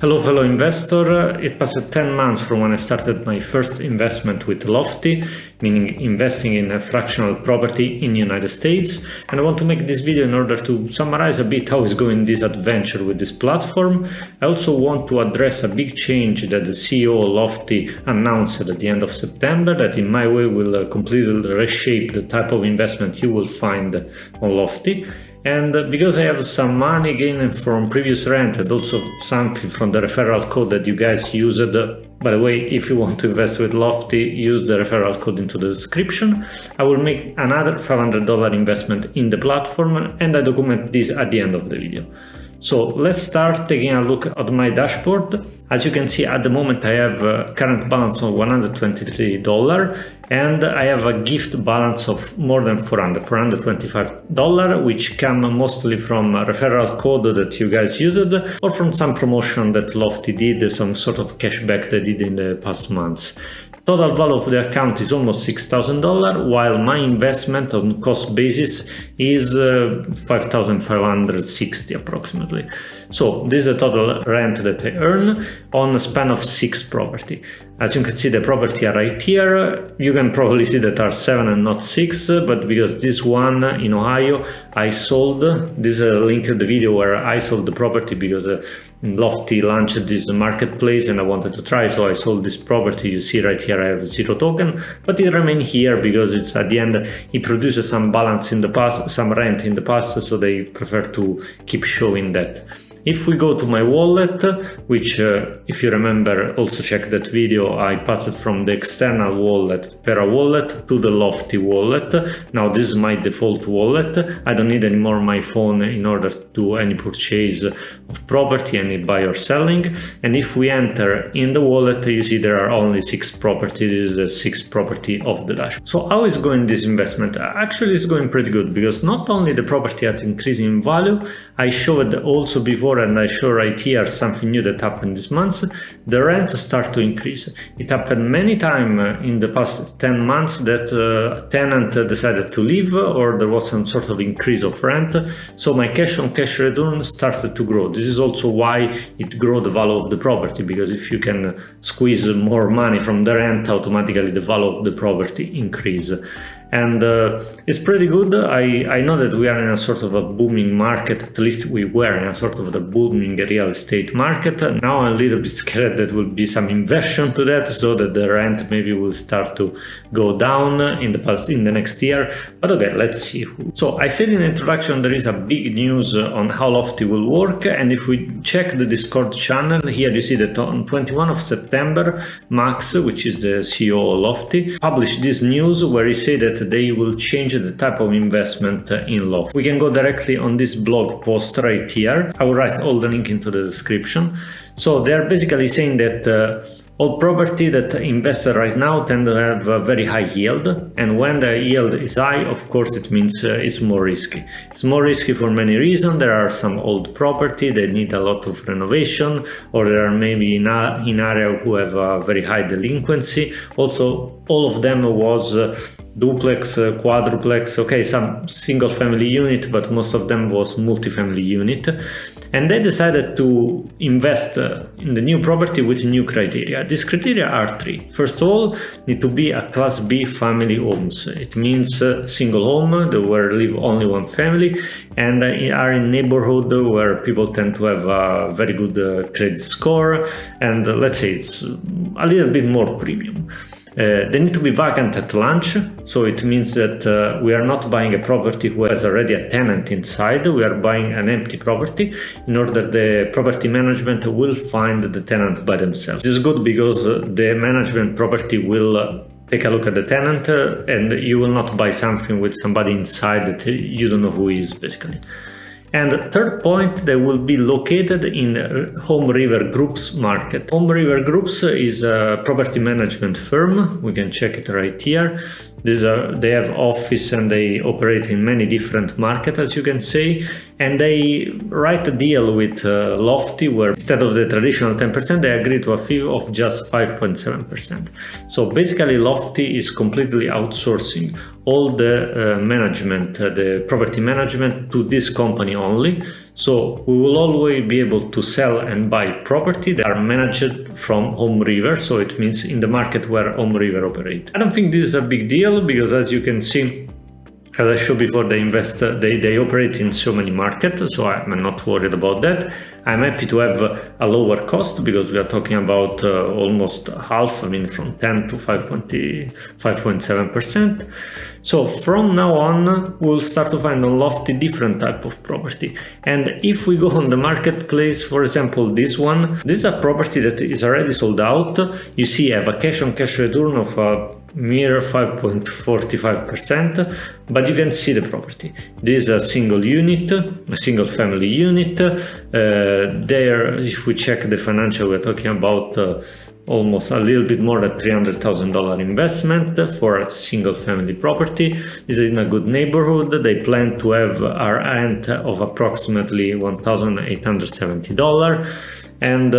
Hello fellow investor, it passed 10 months from when I started my first investment with Lofty, meaning investing in a fractional property in the United States, and I want to make this video in order to summarize a bit how is going this adventure with this platform. I also want to address a big change that the CEO of Lofty announced at the end of September that in my way will completely reshape the type of investment you will find on Lofty. And because I have some money gained from previous rent and also something from the referral code that you guys used, by the way, if you want to invest with Lofty, use the referral code into the description. I will make another $500 investment in the platform, and I document this at the end of the video. So let's start taking a look at my dashboard. As you can see, at the moment I have a current balance of $123 and I have a gift balance of more than $425, which come mostly from a referral code that you guys used or from some promotion that Lofty did, some sort of cashback they did in the past months. Total value of the account is almost $6,000, while my investment on cost basis is $5,560 approximately. So this is the total rent that I earn on a span of 6 property. As you can see, the property are right here. You can probably see that are 7 and not 6, but because this one in Ohio I sold, this is a link in the video where I sold the property because Lofty launched this marketplace and I wanted to try, so I sold this property. You see right here I have 0 token, but it remains here because it's at the end it produces some balance in the past, some rent in the past, so they prefer to keep showing that. If we go to my wallet, which if you remember, also check that video, I passed from the external wallet, Pera wallet, to the Lofty wallet. Now this is my default wallet. I don't need anymore my phone in order to do any purchase of property, any buy or selling. And if we enter in the wallet, you see there are only 6 properties. This is the 6th property of the dashboard. So how is going this investment? Actually, it's going pretty good because not only the property has increased in value, I showed also before and I show right here something new that happened this month. The rent start to increase. It happened many times in the past 10 months that a tenant decided to leave or there was some sort of increase of rent. So my cash on cash return started to grow. This is also why it grew the value of the property, because if you can squeeze more money from the rent, automatically the value of the property increase. And it's pretty good. I know that we are in a sort of a booming market, at least we were in a sort of the booming real estate market. Now I'm a little bit scared that will be some inversion to that, so that the rent maybe will start to go down in the next year. But okay, let's see. So I said in the introduction there is a big news on how Lofty will work, and if we check the Discord channel, here you see that on 21 of September, Max, which is the CEO of Lofty, published this news where he said that they will change the type of investment in Lofty. We can go directly on this blog post right here. I will write all the link into the description. So they are basically saying that all property that invested right now tend to have a very high yield, and when the yield is high, of course it means it's more risky. It's more risky for many reasons. There are some old property that need a lot of renovation, or there are maybe in area who have a very high delinquency. Also, all of them was duplex, quadruplex, okay, some single family unit, but most of them was multi-family unit. And they decided to invest in the new property with new criteria. These criteria are 3. First of all, need to be a Class B family homes. It means single home, where live only one family, and are in neighborhood where people tend to have a very good credit score, and let's say it's a little bit more premium. They need to be vacant at launch, so it means that we are not buying a property who has already a tenant inside. We are buying an empty property in order the property management will find the tenant by themselves. This is good because the management property will take a look at the tenant and you will not buy something with somebody inside that you don't know who is, basically. And third point, they will be located in Home River Group's market. Home River Groups is a property management firm. We can check it right here. They have office and they operate in many different markets, as you can see. And they write a deal with Lofty where instead of the traditional 10%, they agree to a fee of just 5.7%. So basically Lofty is completely outsourcing all the management, the property management to this company only. So we will always be able to sell and buy property that are managed from Home River, so it means in the market where Home River operate. I don't think this is a big deal because, as you can see, as I showed before, they operate in so many markets, so I'm not worried about that. I'm happy to have a lower cost because we are talking about almost half, I mean from 10 to 5.7%. So from now on, we'll start to find a lofty different type of property. And if we go on the marketplace, for example, this one, this is a property that is already sold out. You see, I have a cash on cash return of mere 5.45%, but you can see the property. This is a single unit, a single family unit. There, if we check the financial, we're talking about almost a little bit more than $300,000 investment for a single family property. This is in a good neighborhood. They plan to have a rent of approximately $1,870, and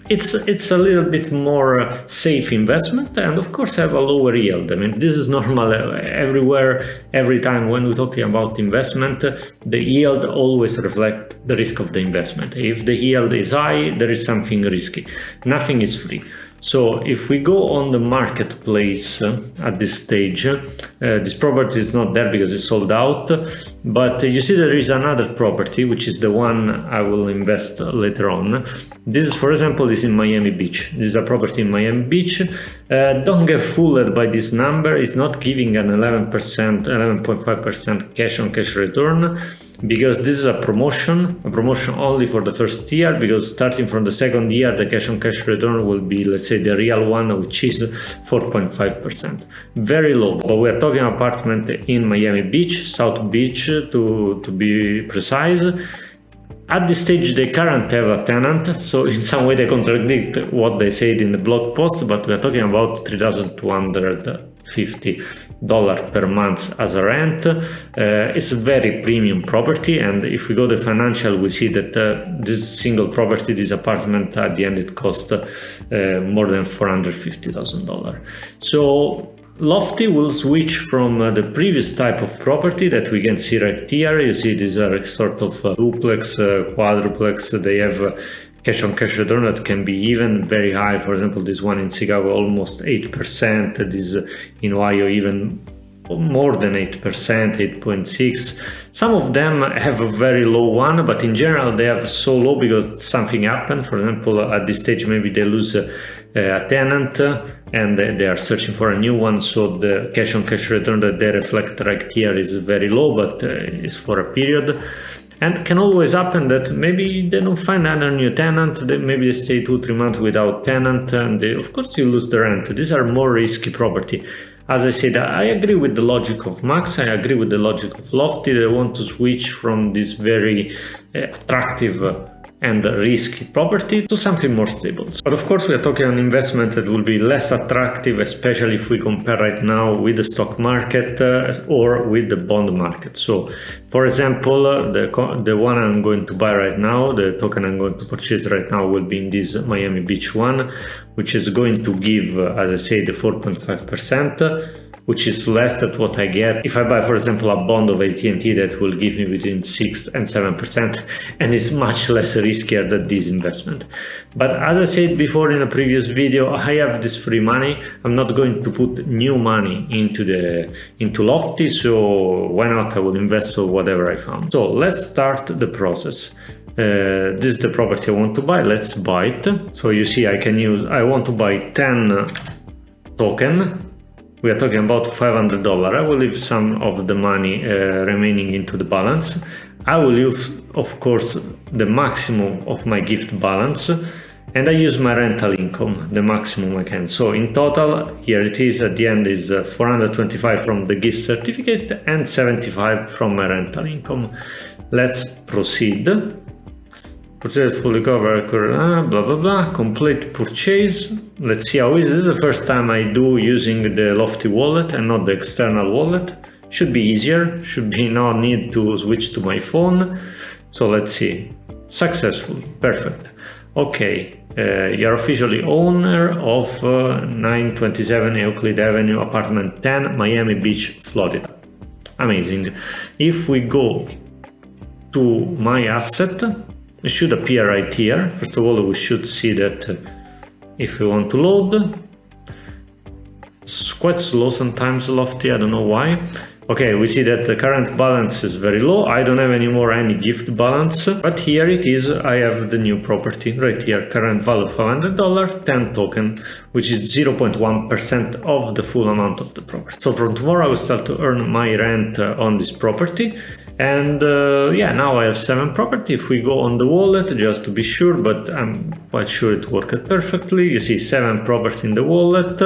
it's a little bit more safe investment, and of course have a lower yield. I mean, this is normal everywhere. Every time when we're talking about investment, the yield always reflects the risk of the investment. If the yield is high, there is something risky. Nothing is free. So if we go on the marketplace at this stage, this property is not there because it's sold out, but you see there is another property, which is the one I will invest later on. This is, for example, is in Miami Beach. This is a property in Miami Beach. Don't get fooled by this number. It's not giving an 11.5% cash on cash return, because this is a promotion only for the first year, because starting from the second year, the cash on cash return will be, let's say, the real one, which is 4.5%. Very low. But we're talking apartment in Miami Beach, South Beach to be precise. At this stage, they currently have a tenant, so in some way they contradict what they said in the blog post, but we're talking about $3,250 per month as a rent. It's a very premium property, and if we go to financial, we see that this single property, this apartment, at the end it cost more than $450,000. So lofty will switch from the previous type of property that we can see right here. You see these are sort of duplex, quadruplex. They have cash on cash return that can be even very high. For example, this one in Chicago, almost 8%. This in Ohio, even more than 8%, 8.6. Some of them have a very low one, but in general they have so low because something happened. For example, at this stage, maybe they lose a tenant and they are searching for a new one, so the cash on cash return that they reflect right here is very low, but it's for a period. And it can always happen that maybe they don't find another new tenant, maybe they stay 2-3 months without tenant, and of course you lose the rent. These are more risky property. As I said, I agree with the logic of Max, I agree with the logic of Lofty. They want to switch from this very attractive and risky property to something more stable. But of course we are talking an investment that will be less attractive, especially if we compare right now with the stock market or with the bond market. So for example, the one I'm going to buy right now, the token I'm going to purchase right now will be in this Miami Beach one, which is going to give, as I say, the 4.5%. which is less than what I get if I buy, for example, a bond of AT&T that will give me between 6 and 7%, and it's much less riskier than this investment. But as I said before in a previous video, I have this free money. I'm not going to put new money into Lofty, so why not? I will invest or whatever I found. So let's start the process. This is the property I want to buy. Let's buy it. So you see, I want to buy 10 token. We are talking about $500. I will leave some of the money remaining into the balance. I will use, of course, the maximum of my gift balance, and I use my rental income, the maximum I can. So in total, here it is, at the end is 425 from the gift certificate and 75 from my rental income. Let's proceed. Purchase fully covered, blah blah blah, complete purchase. Let's see how it is. This is the first time I do using the Lofty wallet and not the external wallet. Should be easier, should be no need to switch to my phone. So let's see. Successful, perfect. Okay, you're officially owner of 927 Euclid Avenue, apartment 10, Miami Beach, Florida. Amazing. If we go to my asset. It should appear right here. First of all, we should see that if we want to load. It's quite slow sometimes, Lofty, I don't know why. Okay, we see that the current balance is very low. I don't have anymore any gift balance, but here it is. I have the new property right here, current value $500, 10 token, which is 0.1% of the full amount of the property. So from tomorrow I will start to earn my rent on this property. And yeah, now I have 7 property. If we go on the wallet, just to be sure, but I'm quite sure it worked perfectly. You see 7 property in the wallet.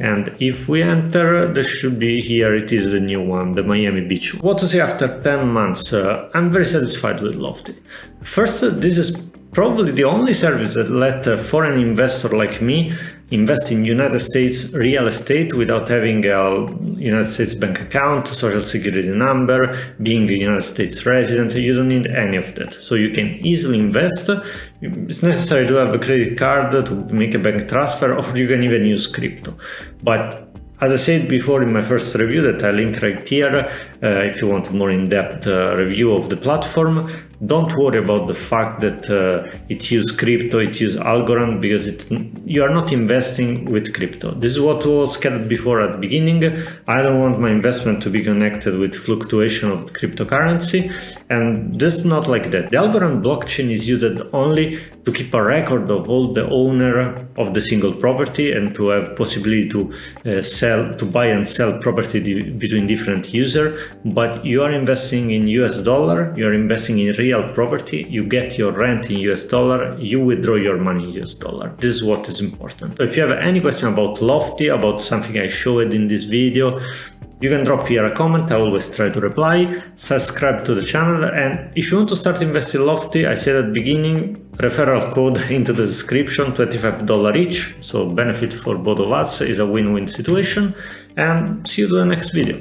And if we enter, there should be here, it is the new one, the Miami Beach. What to say after 10 months? I'm very satisfied with Lofty. First, this is probably the only service that let a foreign investor like me invest in United States real estate without having a United States bank account, social security number, being a United States resident. You don't need any of that. So you can easily invest. It's necessary to have a credit card to make a bank transfer, or you can even use crypto. But as I said before in my first review that I link right here, if you want a more in-depth review of the platform, don't worry about the fact that it uses crypto, it uses algorithm, because you are not investing with crypto. This is what was scared before at the beginning. I don't want my investment to be connected with fluctuation of the cryptocurrency, and this is not like that. The algorithm blockchain is used only to keep a record of all the owner of the single property and to have possibility to buy and sell property between different users. But you are investing in US dollar, you are investing in real property, you get your rent in US dollar, you withdraw your money in US dollar. This is what is important. So if you have any question about Lofty, about something I showed in this video, you can drop here a comment. I always try to reply. Subscribe to the channel, and if you want to start investing in Lofty, I said at the beginning, referral code into the description, $25 each, so benefit for both of us, is a win-win situation, and see you to the next video.